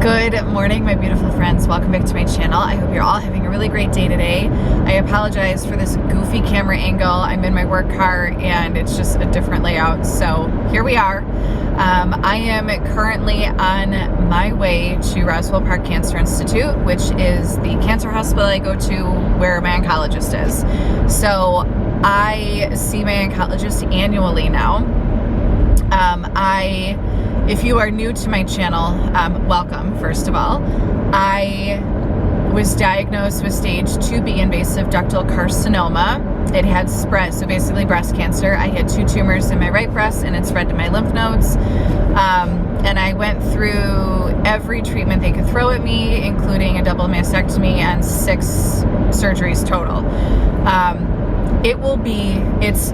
Good morning, my beautiful friends. Welcome back to my channel. I hope you're all having a really great day today. I apologize for this goofy camera angle. I'm in my work car and it's just a different layout. So here we are. I am currently on my way to Roswell Park Cancer Institute, which is the cancer hospital I go to where my oncologist is. So I see my oncologist annually now. If you are new to my channel, welcome, first of all. I was diagnosed with stage 2B invasive ductal carcinoma. It had spread, so basically breast cancer. I had 2 tumors in my right breast and it spread to my lymph nodes. And I went through every treatment they could throw at me, including a double mastectomy and 6 surgeries total. It's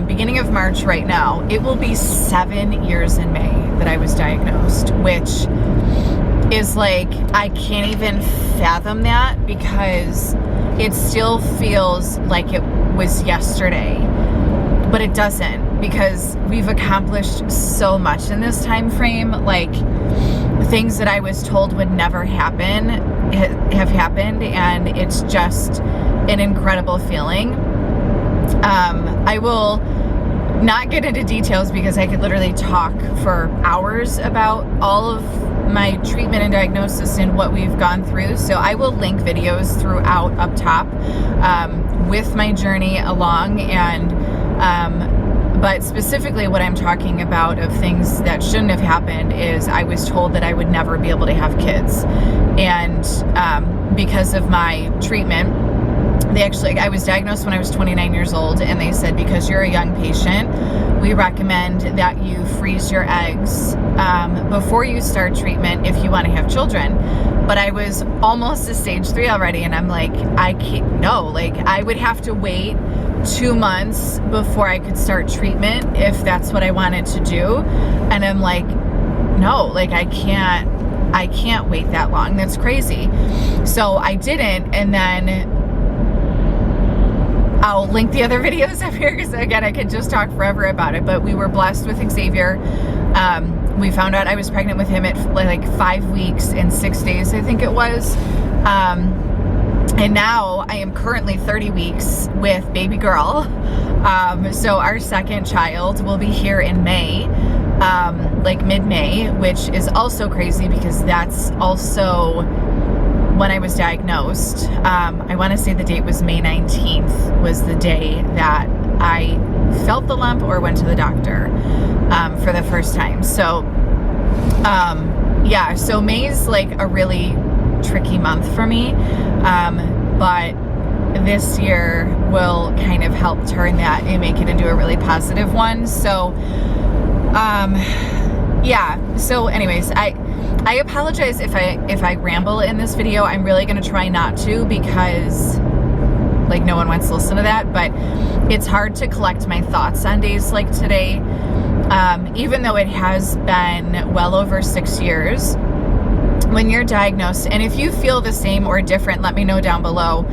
beginning of March right now. It will be 7 years in May that I was diagnosed, which is like, I can't even fathom that because it still feels like it was yesterday, but it doesn't, because we've accomplished so much in this time frame. Like, things that I was told would never happen have happened, and it's just an incredible feeling. I will not get into details because I could literally talk for hours about all of my treatment and diagnosis and what we've gone through. So I will link videos throughout up top with my journey along, and but specifically what I'm talking about of things that shouldn't have happened is I was told that I would never be able to have kids, and because of my treatment, I was diagnosed when I was 29 years old, and they said, because you're a young patient, we recommend that you freeze your eggs before you start treatment if you want to have children. But I was almost to stage 3 already, and I'm like, I can't, no, like I would have to wait 2 months before I could start treatment if that's what I wanted to do. And I'm like, no, like I can't wait that long. That's crazy. So I didn't, and then I'll link the other videos up here because, again, I could just talk forever about it. But we were blessed with Xavier. We found out I was pregnant with him at like 5 weeks and 6 days, I think it was. And now I am currently 30 weeks with baby girl. So our second child will be here in May, like mid-May, which is also crazy because that's also when I was diagnosed. I want to say the date was May 19th was the day that I felt the lump or went to the doctor for the first time. So yeah, so May's like a really tricky month for me, but this year will kind of help turn that and make it into a really positive one. So yeah, so anyways, I apologize if I ramble in this video. I'm really going to try not to, because like no one wants to listen to that, but it's hard to collect my thoughts on days like today, even though it has been well over 6 years. When you're diagnosed, and if you feel the same or different, let me know down below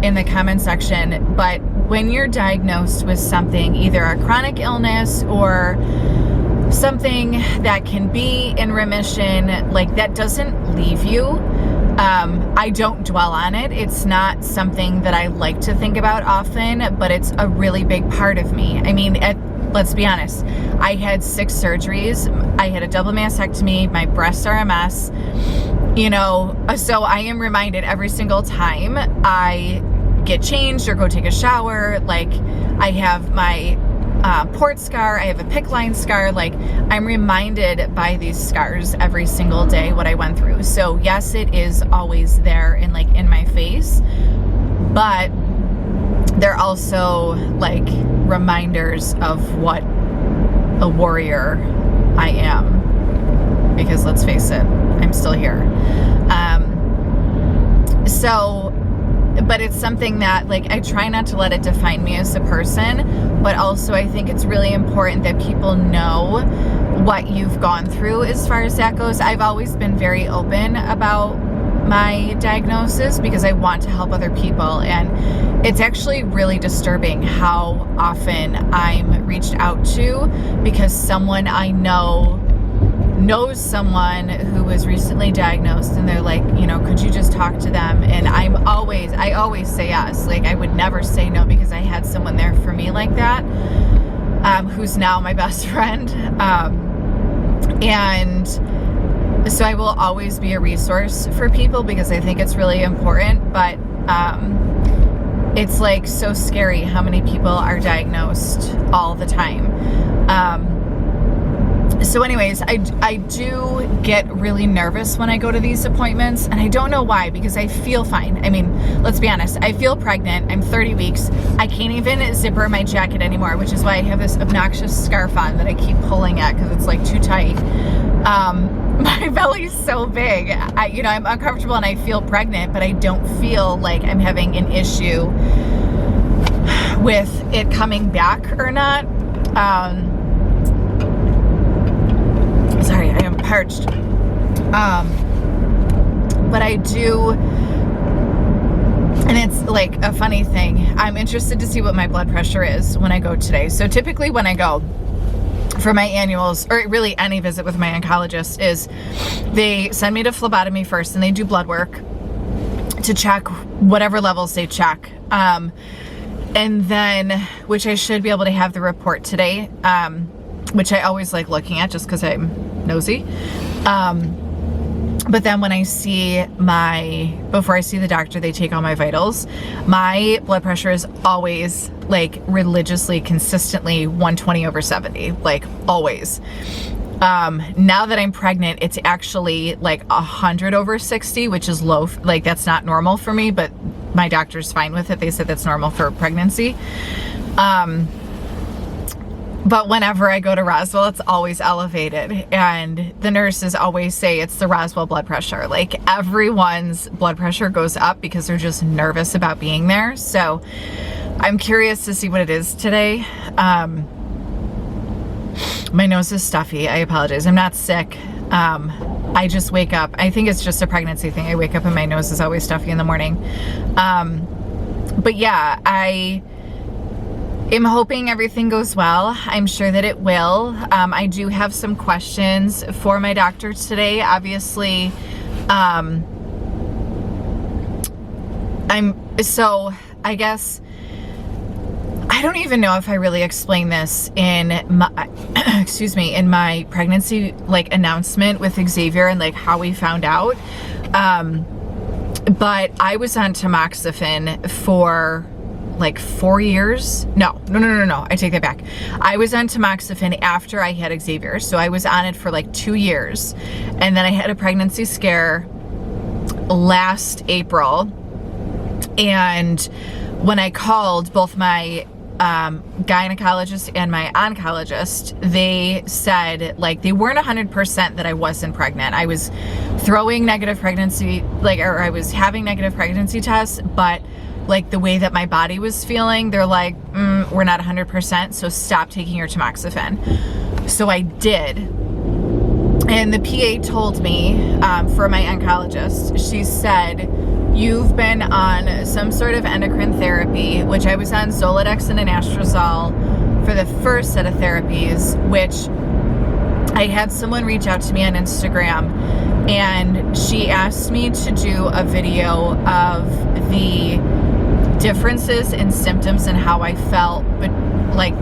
in the comment section. But when you're diagnosed with something, either a chronic illness or something that can be in remission, like that doesn't leave you. I don't dwell on it. It's not something that I like to think about often, but it's a really big part of me. I mean, let's be honest. I had 6 surgeries. I had a double mastectomy. My breasts are a mess. You know, so I am reminded every single time I get changed or go take a shower, like I have my port scar, I have a PICC line scar, like I'm reminded by these scars every single day what I went through. So yes, it is always there and like in my face, but they're also like reminders of what a warrior I am, because let's face it, I'm still here. But it's something that, like, I try not to let it define me as a person, but also I think it's really important that people know what you've gone through as far as that goes. I've always been very open about my diagnosis because I want to help other people, and it's actually really disturbing how often I'm reached out to because someone I know knows someone who was recently diagnosed, and they're like, you know, could you just talk to them? And I always say yes. Like, I would never say no, because I had someone there for me like that, who's now my best friend. And so I will always be a resource for people, because I think it's really important. But it's like so scary how many people are diagnosed all the time. So anyways, I do get really nervous when I go to these appointments, and I don't know why, because I feel fine. I mean, let's be honest, I feel pregnant. I'm 30 weeks. I can't even zipper my jacket anymore, which is why I have this obnoxious scarf on that I keep pulling at because it's like too tight. My belly's so big. I'm uncomfortable and I feel pregnant, but I don't feel like I'm having an issue with it coming back or not. Sorry, I am parched. But I do, and it's like a funny thing. I'm interested to see what my blood pressure is when I go today. So typically when I go for my annuals, or really any visit with my oncologist, is they send me to phlebotomy first, and they do blood work to check whatever levels they check. And then, which I should be able to have the report today, which I always like looking at just because I'm nosy. But then when I see before I see the doctor, they take all my vitals. My blood pressure is always like religiously, consistently 120/70, like always. Now that I'm pregnant, it's actually like 100/60, which is low. Like, that's not normal for me, but my doctor's fine with it. They said that's normal for pregnancy. But whenever I go to Roswell, it's always elevated. And the nurses always say it's the Roswell blood pressure. Like, everyone's blood pressure goes up because they're just nervous about being there. So I'm curious to see what it is today. My nose is stuffy. I apologize. I'm not sick. I just wake up. I think it's just a pregnancy thing. I wake up and my nose is always stuffy in the morning. But yeah, I am hoping everything goes well. I'm sure that it will. I do have some questions for my doctor today. Obviously, I guess, I don't even know if I really explained this in my, in my pregnancy, like, announcement with Xavier, and like how we found out. But I was on tamoxifen for like 4 years. No, I take that back. I was on tamoxifen after I had Xavier. So I was on it for like 2 years. And then I had a pregnancy scare last April. And when I called both my gynecologist and my oncologist, they said, like, they weren't 100% that I wasn't pregnant. I was throwing negative pregnancy, or I was having negative pregnancy tests, but like the way that my body was feeling, they're like, we're not 100%, so stop taking your tamoxifen. So I did. And the PA told me, for my oncologist, she said, you've been on some sort of endocrine therapy, which I was on Zoladex and anastrozole for the first set of therapies, which I had someone reach out to me on Instagram, and she asked me to do a video of the differences in symptoms and how I felt, but like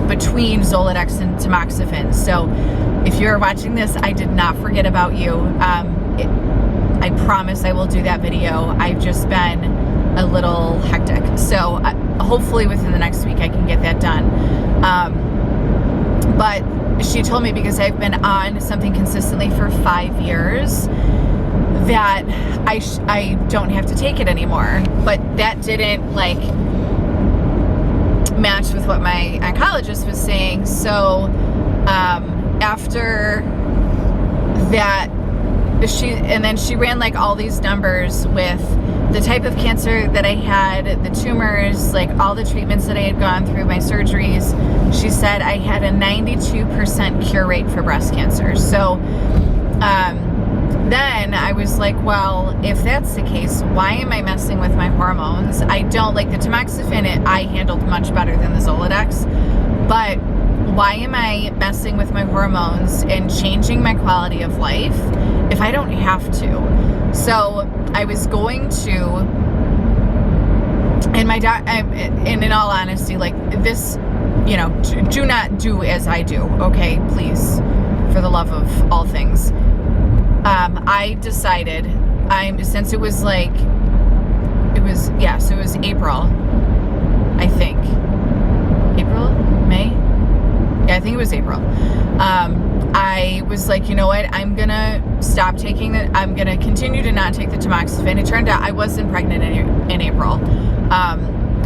between Zoladex and tamoxifen. So if you're watching this, I did not forget about you. I promise I will do that video. I've just been a little hectic. So hopefully within the next week I can get that done. But she told me, because I've been on something consistently for 5 years, that I don't have to take it anymore. But that didn't like match with what my oncologist was saying. So after that, she ran like all these numbers with the type of cancer that I had, the tumors, like all the treatments that I had gone through, my surgeries. She said I had a 92% cure rate for breast cancer. So then I was like, well, if that's the case, why am I messing with my hormones? I don't like the tamoxifen. I handled much better than the Zoladex, but why am I messing with my hormones and changing my quality of life if I don't have to? So I was going to, and in all honesty, like this, you know, do not do as I do, okay? Please, for the love of all things. I decided, since it was like, it was April, I think. April? May? Yeah, I think it was April. I was like, you know what? I'm gonna stop taking I'm gonna continue to not take the tamoxifen. It turned out I wasn't pregnant in April.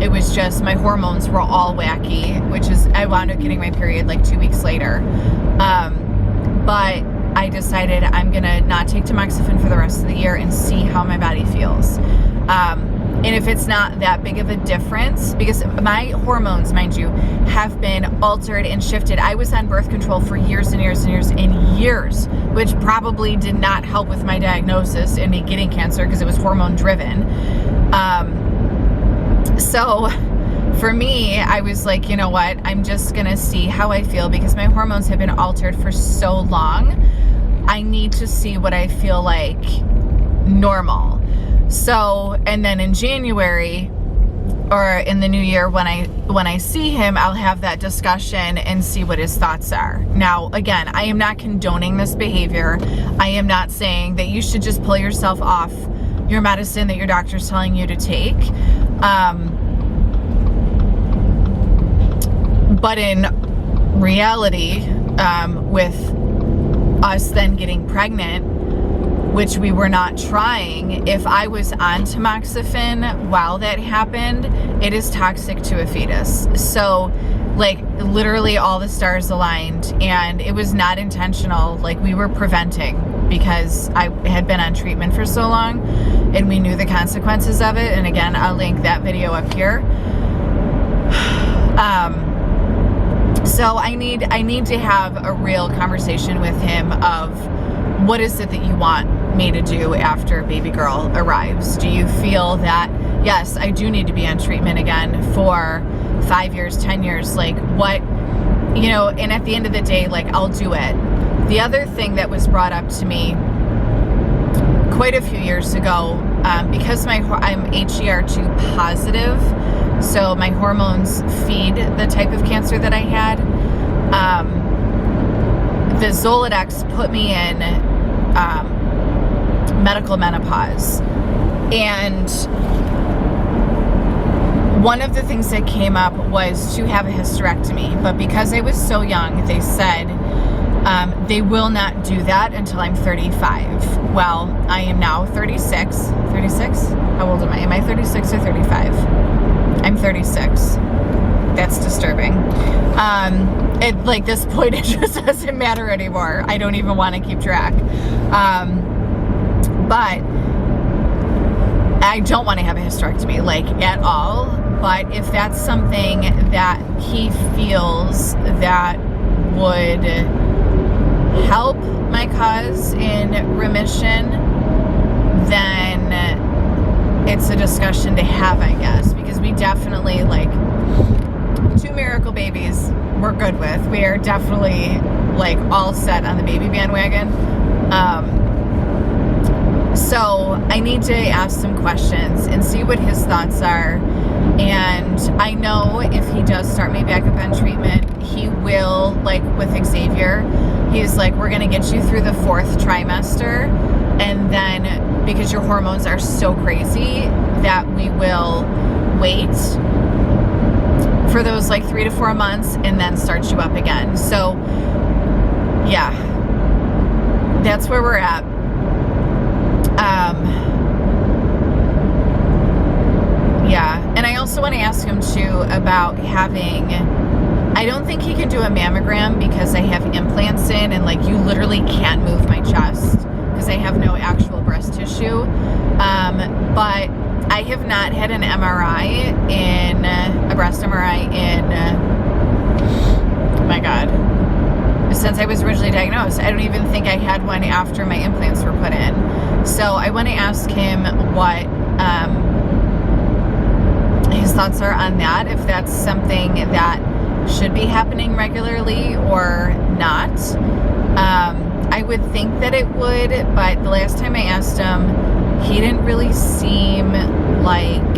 It was just my hormones were all wacky, which is, I wound up getting my period like 2 weeks later. But I decided I'm gonna not take tamoxifen for the rest of the year and see how my body feels. And if it's not that big of a difference, because my hormones, mind you, have been altered and shifted. I was on birth control for years and years and years and years, which probably did not help with my diagnosis and me getting cancer because it was hormone driven. So for me, I was like, you know what? I'm just gonna see how I feel because my hormones have been altered for so long. I need to see what I feel like normal. So, and then in January or in the new year, when I see him, I'll have that discussion and see what his thoughts are. Now, again, I am not condoning this behavior. I am not saying that you should just pull yourself off your medicine that your doctor's telling you to take. But in reality, with us then getting pregnant, which we were not trying, if I was on tamoxifen while that happened, it is toxic to a fetus. So like literally all the stars aligned, and it was not intentional. Like we were preventing because I had been on treatment for so long and we knew the consequences of it. And again, I'll link that video up here. So I need to have a real conversation with him of what is it that you want me to do after baby girl arrives? Do you feel that, yes, I do need to be on treatment again for 5 years, 10 years, like what, you know, and at the end of the day, like I'll do it. The other thing that was brought up to me quite a few years ago, because I'm HER2 positive, so my hormones feed the type of cancer that I had, the Zoladex put me in medical menopause. And one of the things that came up was to have a hysterectomy. But because I was so young, they said they will not do that until I'm 35. Well, I am now 36. 36? How old am I? Am I 36 or 35? I'm 36. That's disturbing. At like this point, it just doesn't matter anymore. I don't even want to keep track. But I don't want to have a hysterectomy, like at all. But if that's something that he feels that would help my cause in remission, then it's a discussion to have, I guess, because we definitely, like, 2 miracle babies we're good with. We are definitely like all set on the baby bandwagon. So I need to ask some questions and see what his thoughts are. And I know if he does start me back up on treatment, he will, like with Xavier, he's like, we're going to get you through the 4th trimester. And then because your hormones are so crazy that we will wait for those like 3 to 4 months and then start you up again. So yeah, that's where we're at. Yeah, and I also want to ask him too about having, I don't think he can do a mammogram because I have implants in, and like you literally can't move my chest because I have no actual breast tissue. But I have not had an MRI a breast MRI in, oh my God, since I was originally diagnosed. I don't even think I had one after my implants were put in. So I want to ask him what his thoughts are on that, if that's something that should be happening regularly or not. I would think that it would, but the last time I asked him, he didn't really seem like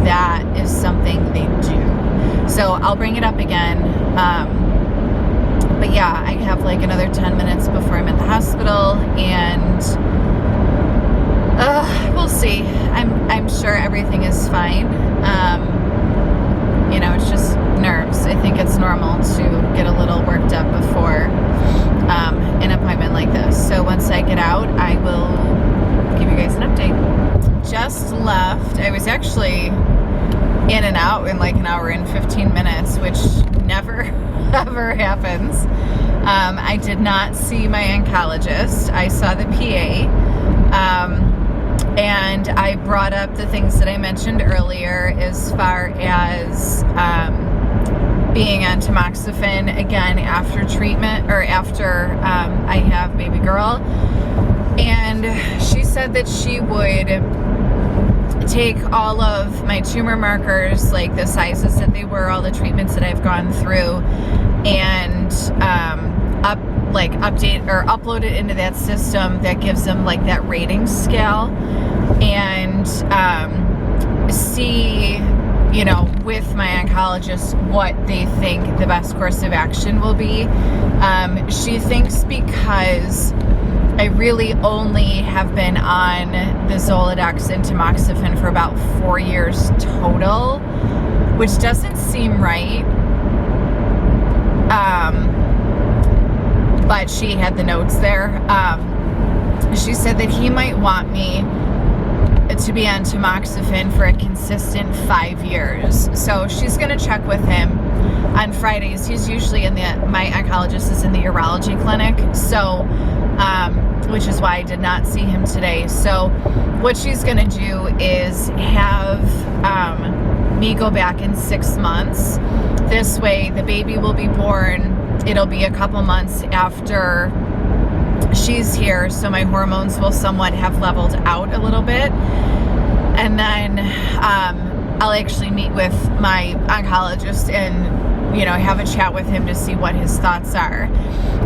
that is something they do. So I'll bring it up again. But yeah, I have like another 10 minutes before I'm at the hospital, and we'll see. I'm sure everything is fine. You know, it's just nerves. I think it's normal to get a little worked up before an appointment like this. So once I get out, I will give you guys an update. Just left. I was actually in and out in like an hour and 15 minutes, which never ever happens. I did not see my oncologist. I saw the PA. And I brought up the things that I mentioned earlier as far as being on tamoxifen again after treatment, or after I have baby girl. And she said that she would take all of my tumor markers, like the sizes that they were, all the treatments that I've gone through, and update or upload it into that system that gives them like that rating scale, and see, you know, with my oncologist what they think the best course of action will be. She thinks because I really only have been on the Zoladex and tamoxifen for about 4 years total, which doesn't seem right. But she had the notes there. She said that he might want me to be on tamoxifen for a consistent 5 years. So she's going to check with him on Fridays. He's usually my oncologist is in the urology clinic. So, which is why I did not see him today. So what she's going to do is have me go back in 6 months. This way the baby will be born. It'll be a couple months after she's here, so my hormones will somewhat have leveled out a little bit. And then I'll actually meet with my oncologist and, you know, have a chat with him to see what his thoughts are.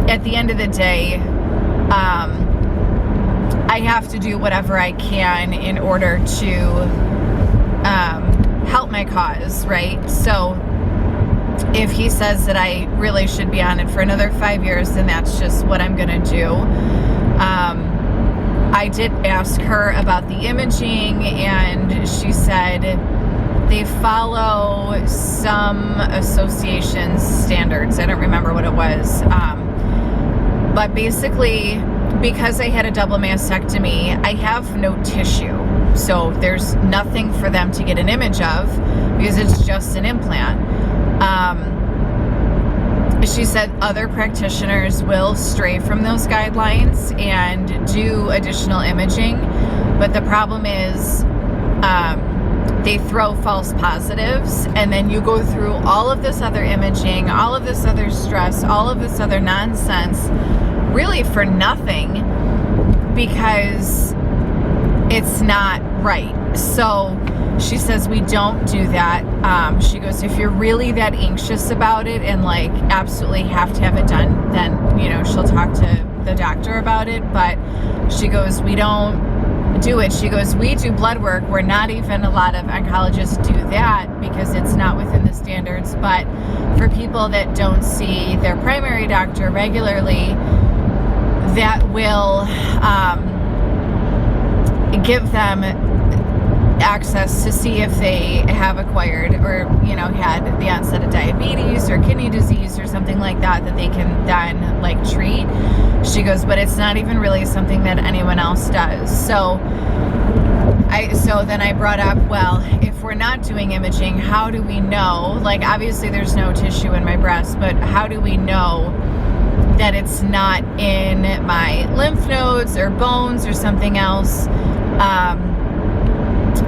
At the end of the day, I have to do whatever I can in order to help my cause, right? So if he says that I really should be on it for another 5 years, then that's just what I'm gonna do. I did ask her about the imaging, and she said they follow some association standards. I don't remember what it was. But basically, because I had a double mastectomy, I have no tissue. So there's nothing for them to get an image of because it's just an implant. She said other practitioners will stray from those guidelines and do additional imaging, but the problem is they throw false positives, and then you go through all of this other imaging, all of this other stress, all of this other nonsense, really for nothing, because it's not right. So she says we don't do that. She goes, if you're really that anxious about it and like absolutely have to have it done, then, you know, she'll talk to the doctor about it. But she goes, we don't do it. She goes, we do blood work where not even a lot of oncologists do that because it's not within the standards. But for people that don't see their primary doctor regularly, that will give them access to see if they have acquired or, you know, had the onset of diabetes or kidney disease or something like that, that they can then like treat. She goes, but it's not even really something that anyone else does. So then I brought up, well, if we're not doing imaging, how do we know? Like, obviously there's no tissue in my breast, but how do we know that it's not in my lymph nodes or bones or something else?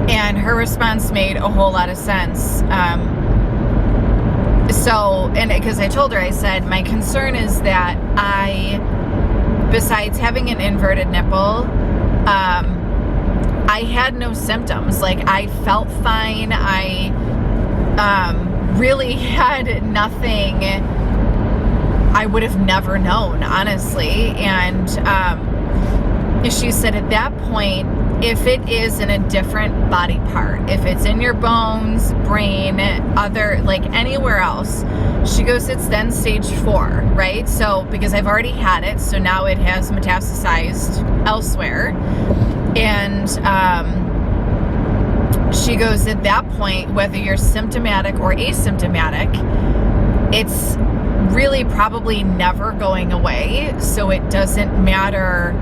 And her response made a whole lot of sense. And because I told her, I said, my concern is that besides having an inverted nipple, I had no symptoms. Like, I felt fine. I really had nothing. I would have never known, honestly. And she said at that point, if it is in a different body part, if it's in your bones, brain, other, like anywhere else, she goes, it's then stage 4, right? So, because I've already had it, so now it has metastasized elsewhere. And she goes, at that point, whether you're symptomatic or asymptomatic, it's really probably never going away. So it doesn't matter.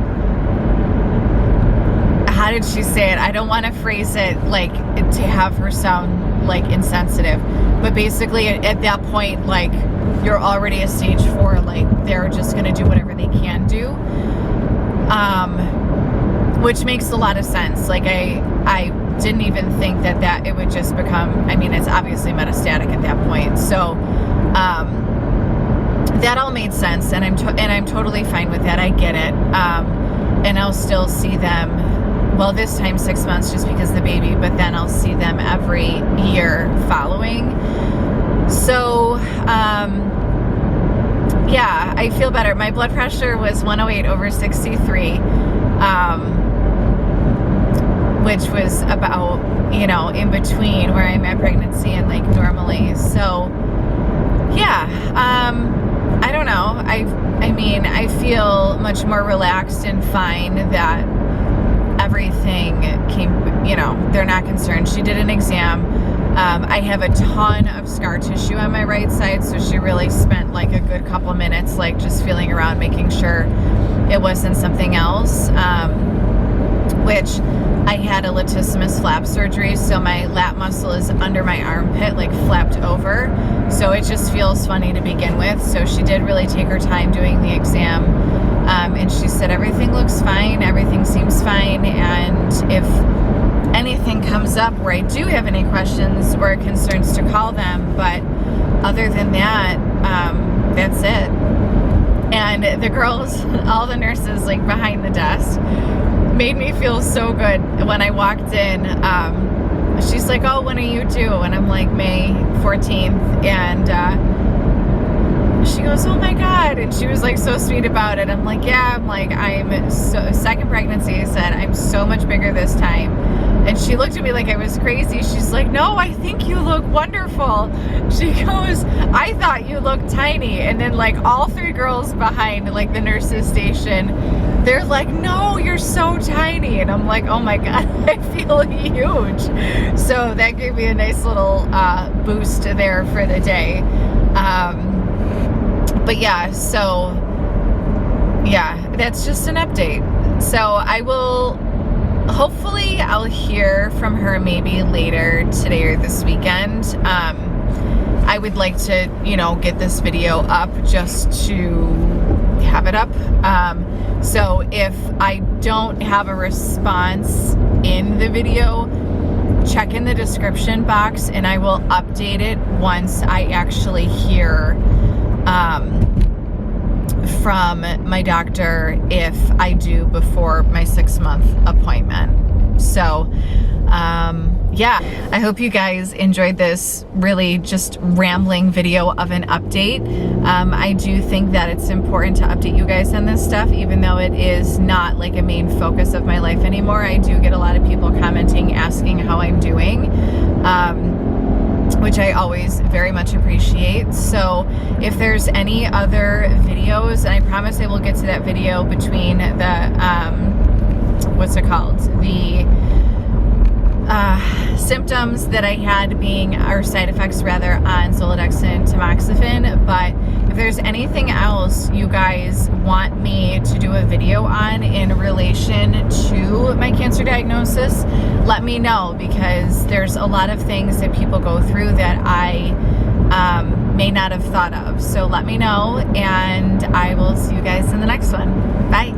How did she say it? I don't want to phrase it like to have her sound like insensitive, but basically at that point, like, you're already a stage 4, like they're just going to do whatever they can do, which makes a lot of sense. Like I didn't even think that it would just become, I mean, it's obviously metastatic at that point. So that all made sense, and I'm totally fine with that. I get it. And I'll still see them. Well, this time 6 months just because of the baby, but then I'll see them every year following. So, yeah, I feel better. My blood pressure was 108/63, which was about, you know, in between where I'm at pregnancy and like normally. So, yeah, I don't know. I mean, I feel much more relaxed and fine that everything came, you know, they're not concerned. She did an exam. I have a ton of scar tissue on my right side, so she really spent like a good couple minutes like just feeling around, making sure it wasn't something else, which I had a latissimus flap surgery, so my lat muscle is under my armpit, like flapped over, so it just feels funny to begin with. So she did really take her time doing the exam, and she said everything looks fine, everything seems fine, and if anything comes up where I do have any questions or concerns, to call them, but other than that, that's it. And the girls, all the nurses like behind the desk, made me feel so good when I walked in. She's like, oh, when are you due? And I'm like, May 14th. And she goes, oh my God. And she was like so sweet about it. I'm like, yeah, I'm so, second pregnancy, I said, I'm so much bigger this time. And she looked at me like I was crazy. She's like, no, I think you look wonderful. She goes, I thought you looked tiny. And then like all three girls behind like the nurse's station, they're like, no, you're so tiny. And I'm like, oh my God, I feel huge. So that gave me a nice little boost there for the day. But yeah, so yeah, that's just an update. So I will, hopefully I'll hear from her maybe later today or this weekend. I would like to, you know, get this video up just to have it up. So if I don't have a response in the video, check in the description box and I will update it once I actually hear from my doctor, if I do before my 6-month appointment. So yeah, I hope you guys enjoyed this really just rambling video of an update. I do think that it's important to update you guys on this stuff, even though it is not like a main focus of my life anymore. I do get a lot of people commenting, asking how I'm doing, which I always very much appreciate. So if there's any other videos, and I promise I will get to that video between the, what's it called? The symptoms that I had being, or side effects rather, on Zoladex and tamoxifen. But if there's anything else you guys want me to do a video on in relation to my cancer diagnosis, let me know, because there's a lot of things that people go through that I may not have thought of. So let me know, and I will see you guys in the next one. Bye.